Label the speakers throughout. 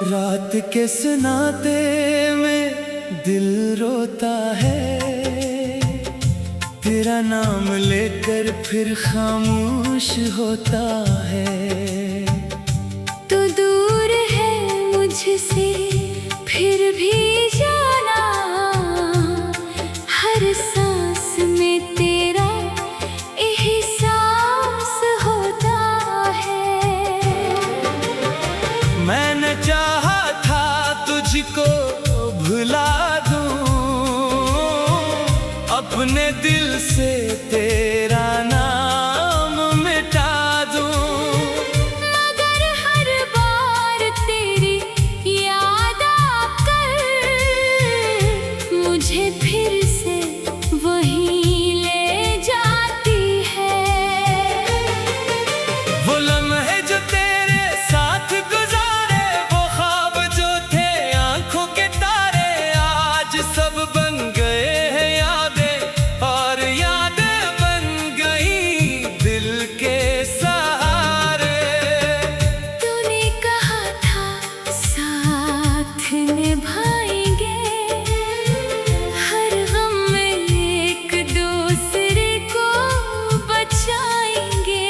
Speaker 1: रात के सुनाते में दिल रोता है, तेरा नाम लेकर फिर खामोश होता है।
Speaker 2: तू दूर है मुझसे फिर भी जाना, हर सांस में तेरा एहसास होता है।
Speaker 1: मैंने चाहा था तुझको भुला दूं, अपने दिल से तेरा नाम मिटा दूं,
Speaker 2: मगर हर बार तेरी याद आकर मुझे फिर से वहीं ले जाती है।
Speaker 1: वो लम्हे जो तेरे साथ गुजारे, वो ख्वाब जो थे आंखों के तारे, आज सब बन गए हैं यादें, और यादें बन गई दिल के सहारे।
Speaker 2: तूने कहा था साथ निभाएंगे, हर गम में एक दूसरे को बचाएंगे,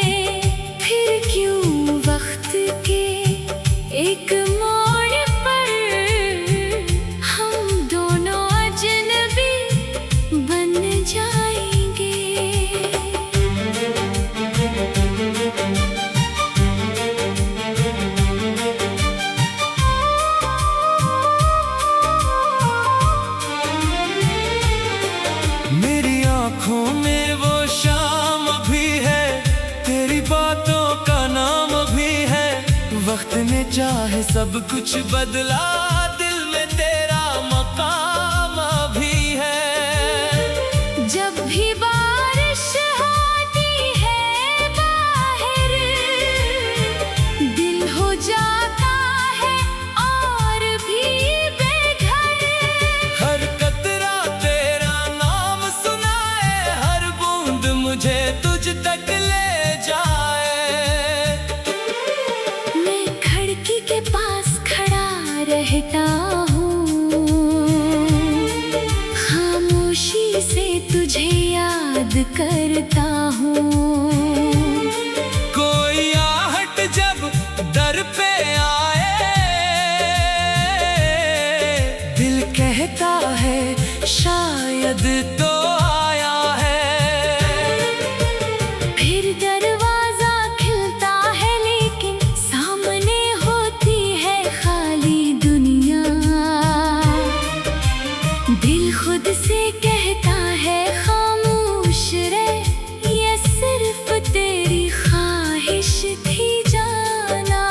Speaker 2: फिर क्यों वक्त के एक मोड़ पर हम दोनों अजनबी बन जाएंगे।
Speaker 1: मेरी आंखों में वो शाम भी है, तेरी बातों का नाम भी है। वक्त ने चाहे सब कुछ बदला, दिल में तेरा मकाम भी है।
Speaker 2: जब भी बारिश होती है बाहर, दिल हो जाता है और भी बेघर।
Speaker 1: हर कतरा तेरा नाम सुनाए, हर बूंद मुझे तुझ तक ले जाए।
Speaker 2: मैं खिड़की के पास खड़ा रहता हूँ, खामोशी से तुझे याद करता हूँ।
Speaker 1: कोई आहट जब दर पे आए, दिल कहता है शायद तो आया है।
Speaker 2: फिर दरवाजा खिलता है लेकिन सामने होती है खाली दुनिया। दिल खुद से कहता है खामोश रह, ये सिर्फ तेरी ख्वाहिश थी जाना।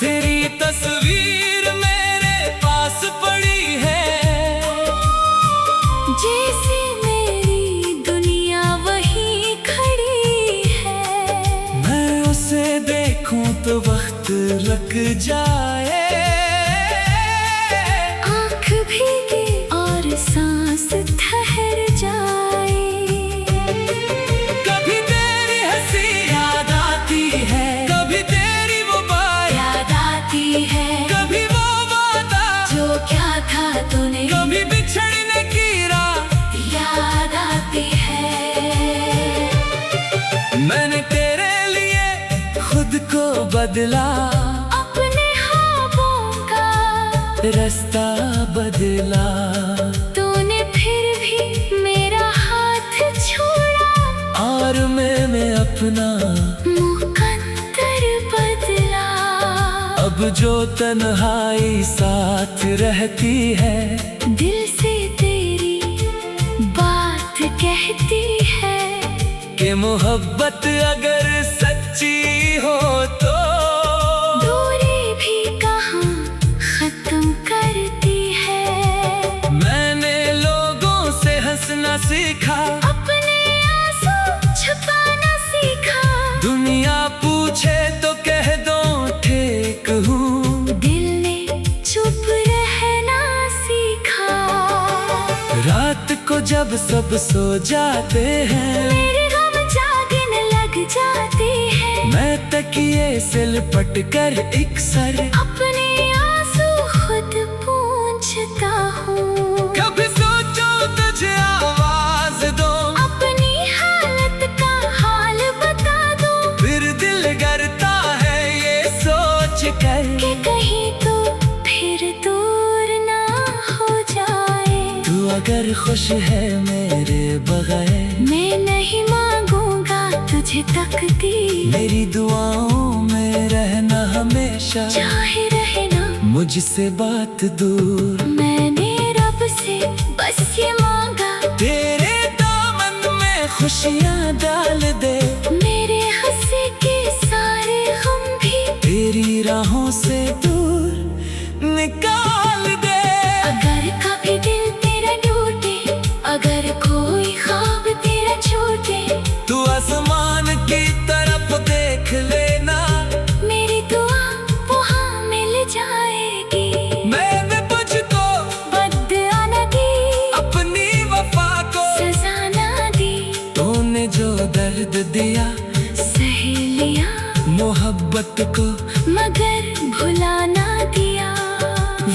Speaker 1: तेरी तस्वीर मेरे पास पड़ी है,
Speaker 2: जैसे मेरी दुनिया वहीं खड़ी है।
Speaker 1: मैं उसे देखूं तो वक्त रुक जाए।
Speaker 2: आँख भीगे और सांस ठहर जाए।
Speaker 1: कभी तेरी हंसी याद आती है, कभी तेरी वो बात
Speaker 2: याद आती है
Speaker 1: कभी वो वादा
Speaker 2: जो क्या था तूने,
Speaker 1: कभी बिछड़ने की रात
Speaker 2: याद आती है।
Speaker 1: मैंने तेरे लिए खुद को बदला,
Speaker 2: अपने ख्वाबों का
Speaker 1: रास्ता बदला।
Speaker 2: तूने फिर भी मेरा हाथ छोड़ा
Speaker 1: और मैंने अपना
Speaker 2: मुकद्दर बदला।
Speaker 1: अब जो तन्हाई साथ रहती है,
Speaker 2: दिल से तेरी बात कहती है
Speaker 1: कि मोहब्बत अगर सच्ची हो तो
Speaker 2: दूरी भी कहाँ खत्म करती है।
Speaker 1: मैंने लोगों से हंसना सीखा,
Speaker 2: अपने आंसू छुपाना सीखा।
Speaker 1: दुनिया पूछे तो कह दो ठीक हूँ,
Speaker 2: दिल ने चुप रहना सीखा।
Speaker 1: रात को जब सब सो जाते हैं,
Speaker 2: मेरे गम जागने लग जाते हैं।
Speaker 1: मैं तकिए से लिपट कर एक सर
Speaker 2: अपने
Speaker 1: अगर खुश है मेरे बगैर,
Speaker 2: मैं नहीं मांगूंगा तुझे तकदीर,
Speaker 1: मेरी दुआओं में रहना हमेशा,
Speaker 2: चाहे रहे ना
Speaker 1: मुझसे बात दूर।
Speaker 2: मैंने रब से बस ये मांगा,
Speaker 1: तेरे दामन में खुशियाँ डाल दे,
Speaker 2: मेरे हंसे के सारे गम भी
Speaker 1: तेरी राहों से दूर निकाल दे।
Speaker 2: अगर कभी दिल तेरा टूटे, अगर कोई ख्वाब तेरा छूटे,
Speaker 1: तू आसमान की तरफ देख लेना,
Speaker 2: मेरी दुआ वहाँ मिल जाएगी।
Speaker 1: मैंने तुझको
Speaker 2: बद्दुआ न दी,
Speaker 1: अपनी वफा को
Speaker 2: सजा न दी,
Speaker 1: तूने जो दर्द दिया
Speaker 2: सह लिया
Speaker 1: मोहब्बत को,
Speaker 2: मगर भुला ना दिया।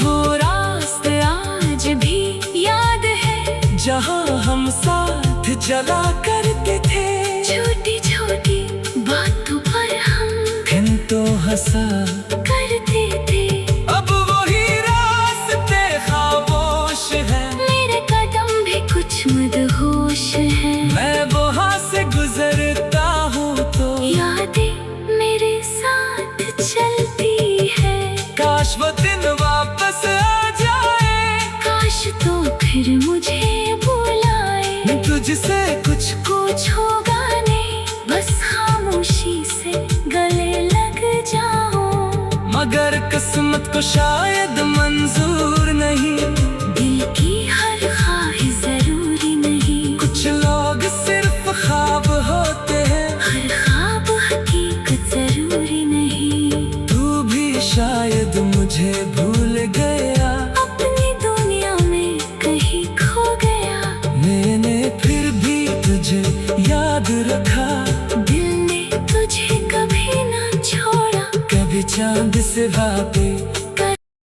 Speaker 2: वो रास्ते आज भी याद है,
Speaker 1: जहाँ हम साथ चला करते थे,
Speaker 2: छोटी छोटी बातों पर हम
Speaker 1: फिर तो हंसा
Speaker 2: करते थे।
Speaker 1: अब वही रास्ते खामोश है,
Speaker 2: मेरे कदम भी कुछ मदहोश है,
Speaker 1: मैं वहाँ से गुजरता हूँ तो
Speaker 2: यादें मेरे साथ चलती है।
Speaker 1: काश वो दिन वापस आ जाए,
Speaker 2: काश तो फिर मुझे बुलाए,
Speaker 1: तुझसे कुछ
Speaker 2: कुछ होगा नहीं, बस खामोशी से गले लग जाऊं।
Speaker 1: मगर किस्मत को शायद मंजूर नहीं,
Speaker 2: दिल की हर ख्वाहिश जरूरी नहीं,
Speaker 1: कुछ लोग सिर्फ ख्वाब होते हैं,
Speaker 2: हर ख्वाब हकीकत जरूरी नहीं।
Speaker 1: तू भी शायद मुझे भूल गया,
Speaker 2: अपनी दुनिया में कहीं खो गया,
Speaker 1: मैंने फिर भी तुझे याद रखा,
Speaker 2: दिल ने तुझे कभी ना छोड़ा,
Speaker 1: कभी चांद से भापे